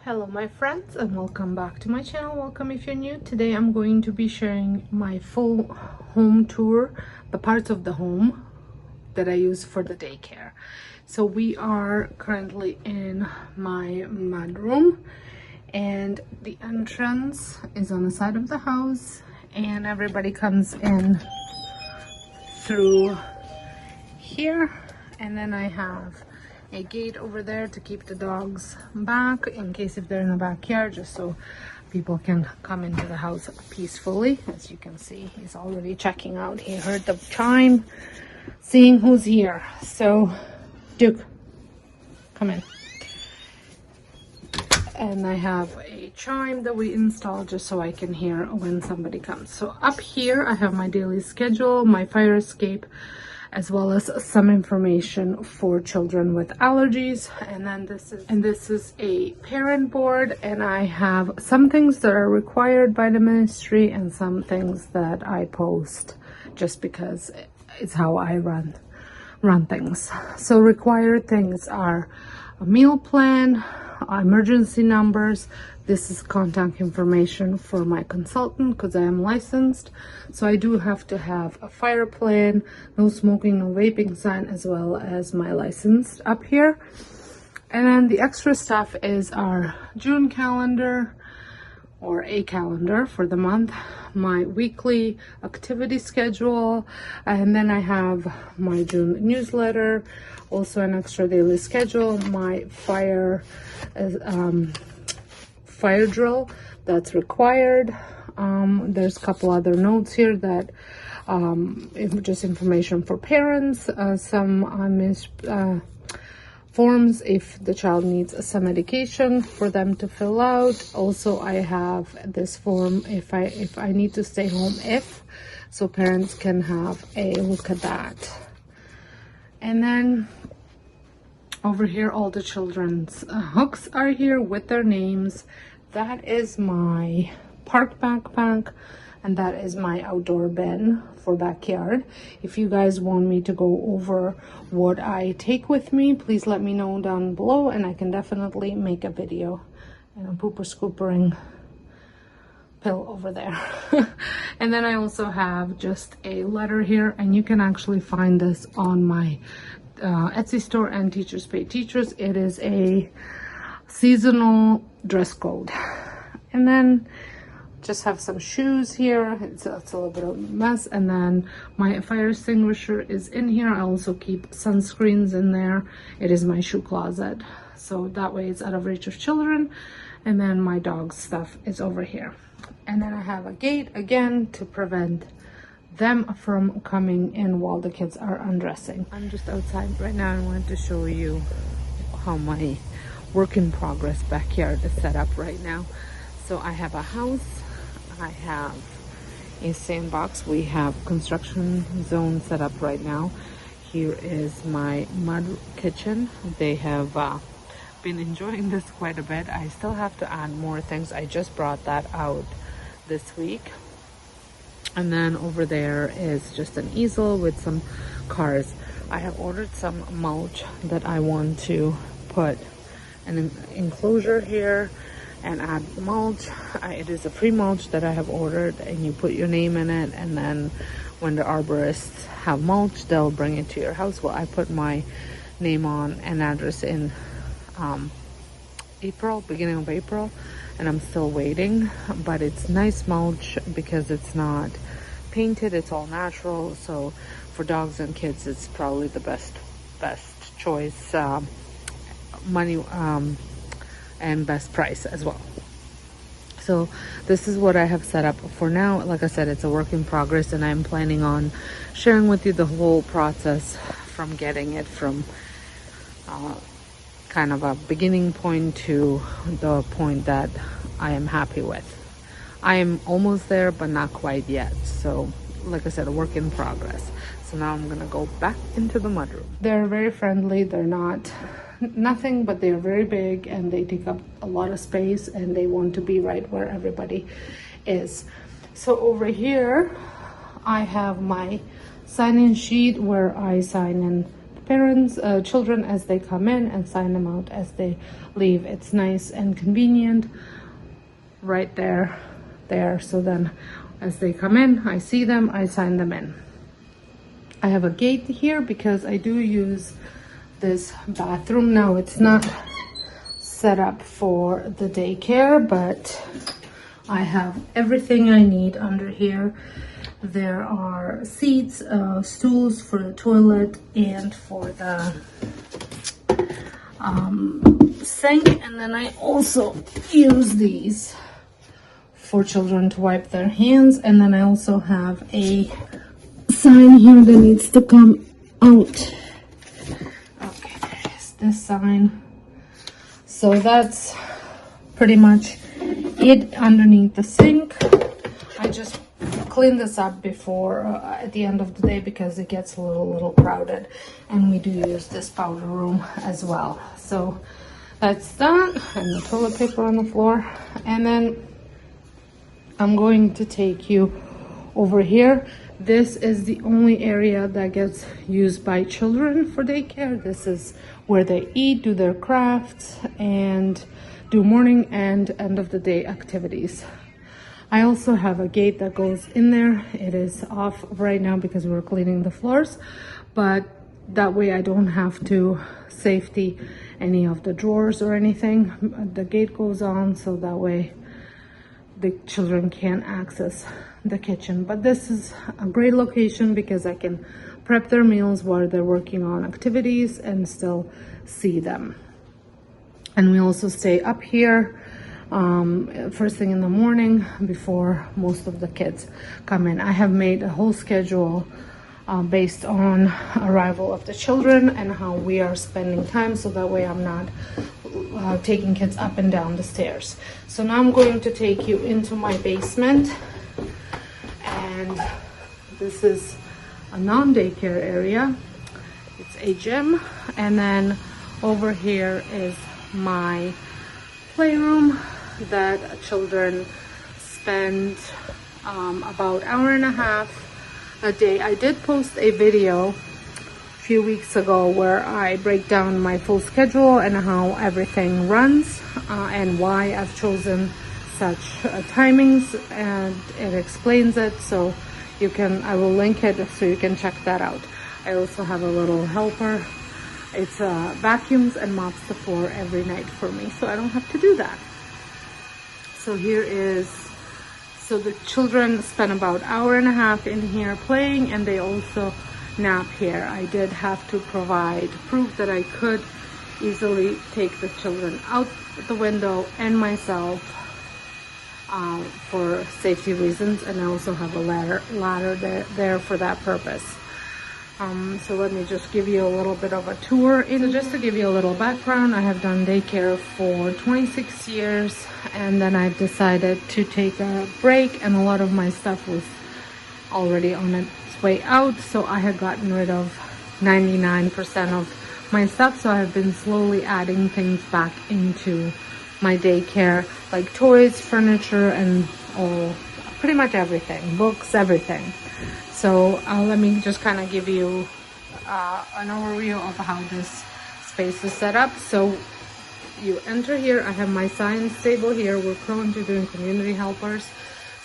Hello my friends, and welcome back to my channel. Welcome if you're new. Today I'm going to be sharing my full home tour, the parts of the home that I use for the daycare. So we are currently in my mudroom, and the entrance is on the side of the house, and everybody comes in through here. And then I have a gate over there to keep the dogs back in case if they're in the backyard, just so people can come into the house peacefully. As you can see, he's already checking out. He heard the chime, seeing who's here. So Duke, come in. And I have a chime that we installed just so I can hear when somebody comes. So up here I have my daily schedule, my fire escape, as well as some information for children with allergies. And then this is a parent board, and I have some things that are required by the ministry and some things that I post just because it's how I run things. So required things are a meal plan, emergency numbers. This is contact information for my consultant because I am licensed. So I do have to have a fire plan, no smoking, no vaping sign, as well as my license up here. And then the extra stuff is our June calendar, or a calendar for the month, my weekly activity schedule, and then I have my June newsletter, also an extra daily schedule, my fire drill that's required. There's a couple other notes here that just information for parents, some forms if the child needs some medication for them to fill out. Also, I have this form if I need to stay home, so parents can have a look at that. And then over here, all the children's hooks are here with their names. That is my park backpack, and that is my outdoor bin for backyard. If you guys want me to go over what I take with me, please let me know down below, and I can definitely make a video. And a pooper scoopering pill over there. And then I also have just a letter here, and you can actually find this on my Etsy store and Teachers Pay Teachers. It is a seasonal dress code. And then just have some shoes here. It's a little bit of a mess. And then my fire extinguisher is in here. I also keep sunscreens in there. It is my shoe closet, so that way it's out of reach of children. And then my dog's stuff is over here. And then I have a gate again to prevent them from coming in while the kids are undressing. I'm just outside right now. I wanted to show you how my work in progress backyard is set up right now. So I have a house, I have a sandbox, we have construction zone set up right now. Here is my mud kitchen. They have been enjoying this quite a bit. I still have to add more things. I just brought that out this week. And then over there is just an easel with some cars. I have ordered some mulch that I want to put an enclosure here and add mulch. It is a free mulch that I have ordered, and you put your name in it, and then when the arborists have mulch, they'll bring it to your house. Well, I put my name on and address in beginning of April, and I'm still waiting. But it's nice mulch because it's not painted, it's all natural. So for dogs and kids, it's probably the best choice, money and best price as well. So this is what I have set up for now. Like I said, it's a work in progress, and I'm planning on sharing with you the whole process from getting it from kind of a beginning point to the point that I am happy with. I am almost there, but not quite yet. So like I said, a work in progress. So now I'm gonna go back into the mudroom. They're very friendly. They're not nothing, but they're very big, and they take up a lot of space, and they want to be right where everybody is. So over here I have my sign-in sheet where I sign in children as they come in and sign them out as they leave. It's nice and convenient right there. So then as they come in, I see them, I sign them in. I have a gate here because I do use this bathroom. Now it's not set up for the daycare, but I have everything I need under here. There are seats, stools for the toilet and for the sink, and then I also use these for children to wipe their hands. And then I also have a sign here that needs to come out. Okay, there's this sign. So that's pretty much it underneath the sink. I just clean this up before at the end of the day because it gets a little crowded, and we do use this powder room as well. So that's that, and the toilet paper on the floor. And then I'm going to take you over here. This is the only area that gets used by children for daycare. This is where they eat, do their crafts, and do morning and end of the day activities. I also have a gate that goes in there. It is off right now because we're cleaning the floors, but that way I don't have to safety any of the drawers or anything. The gate goes on so that way the children can't access the kitchen. But this is a great location because I can prep their meals while they're working on activities and still see them. And we also stay up here first thing in the morning before most of the kids come in. I have made a whole schedule based on arrival of the children and how we are spending time, so that way I'm not taking kids up and down the stairs. So now I'm going to take you into my basement, and this is a non-daycare area. It's a gym, and then over here is my playroom that children spend about an hour and a half a day. I did post a video a few weeks ago where I break down my full schedule and how everything runs and why I've chosen such timings, and it explains it. So I will link it so you can check that out. I also have a little helper. It's vacuums and mops the floor every night for me, so I don't have to do that. So so the children spend about an hour and a half in here playing, and they also nap here. I did have to provide proof that I could easily take the children out the window and myself for safety reasons, and I also have a ladder there for that purpose. So let me just give you a little bit of a tour. So just to give you a little background, I have done daycare for 26 years, and then I've decided to take a break, and a lot of my stuff was already on its way out, so I had gotten rid of 99% of my stuff. So I have been slowly adding things back into my daycare, like toys, furniture, and pretty much everything, books, everything. So let me just kind of give you an overview of how this space is set up. So you enter here. I have my science table here. We're currently doing community helpers.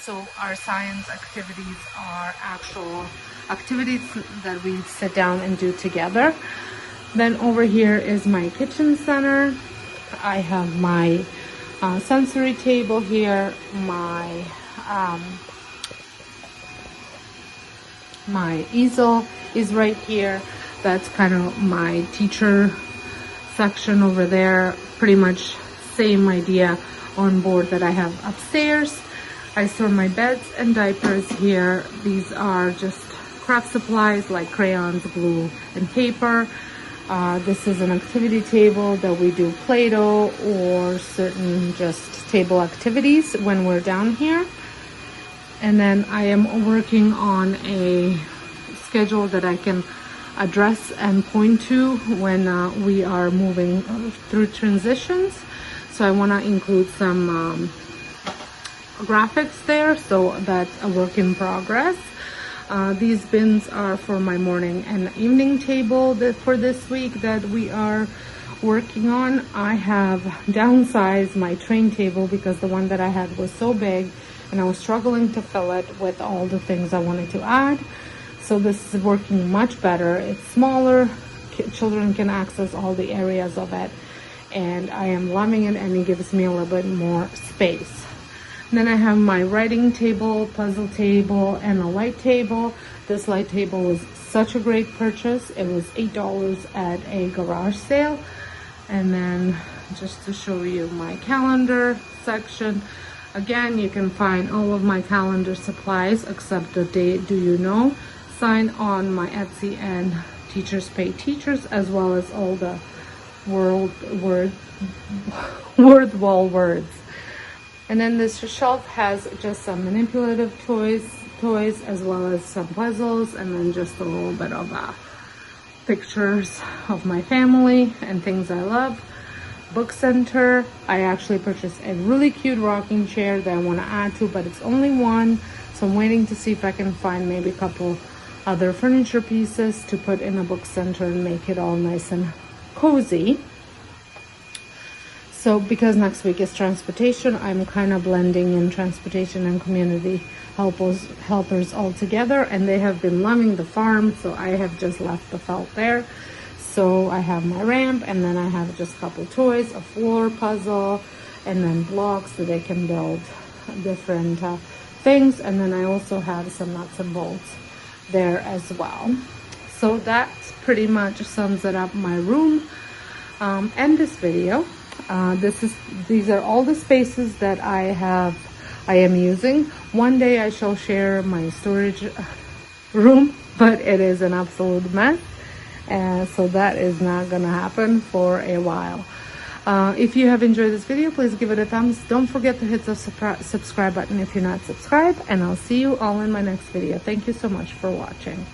So our science activities are actual activities that we sit down and do together. Then over here is my kitchen center. I have my sensory table here, my easel is right here. That's kind of my teacher section over there. Pretty much same idea on board that I have upstairs. I store my beds and diapers here. These are just craft supplies like crayons, glue, and paper. This is an activity table that we do Play-Doh or certain just table activities when we're down here. And then I am working on a schedule that I can address and point to when we are moving through transitions. So I want to include some graphics there, so that's a work in progress. These bins are for my morning and evening table for this week that we are working on. I have downsized my train table because the one that I had was so big and I was struggling to fill it with all the things I wanted to add. So this is working much better. It's smaller, children can access all the areas of it, and I am loving it, and it gives me a little bit more space. Then I have my writing table, puzzle table, and a light table. This light table was such a great purchase. It was $8 at a garage sale. And then just to show you my calendar section, again, you can find all of my calendar supplies except the Date Do You Know sign on my Etsy and Teachers Pay Teachers, as well as all the word wall words. And then this shelf has just some manipulative toys as well as some puzzles, and then just a little bit of pictures of my family and things I love. Book center, I actually purchased a really cute rocking chair that I want to add to, but it's only one, so I'm waiting to see if I can find maybe a couple other furniture pieces to put in a book center and make it all nice and cozy. So because next week is transportation, I'm kind of blending in transportation and community helpers all together, and they have been loving the farm, so I have just left the felt there. So I have my ramp, and then I have just a couple toys, a floor puzzle, and then blocks so they can build different things. And then I also have some nuts and bolts there as well. So that pretty much sums it up, my room and this video. These are all the spaces that I am using. One day I shall share my storage room, but it is an absolute mess, so that is not gonna happen for a while. If you have enjoyed this video, please give it a thumbs. Don't forget to hit the subscribe button if you're not subscribed, and I'll see you all in my next video. Thank you so much for watching.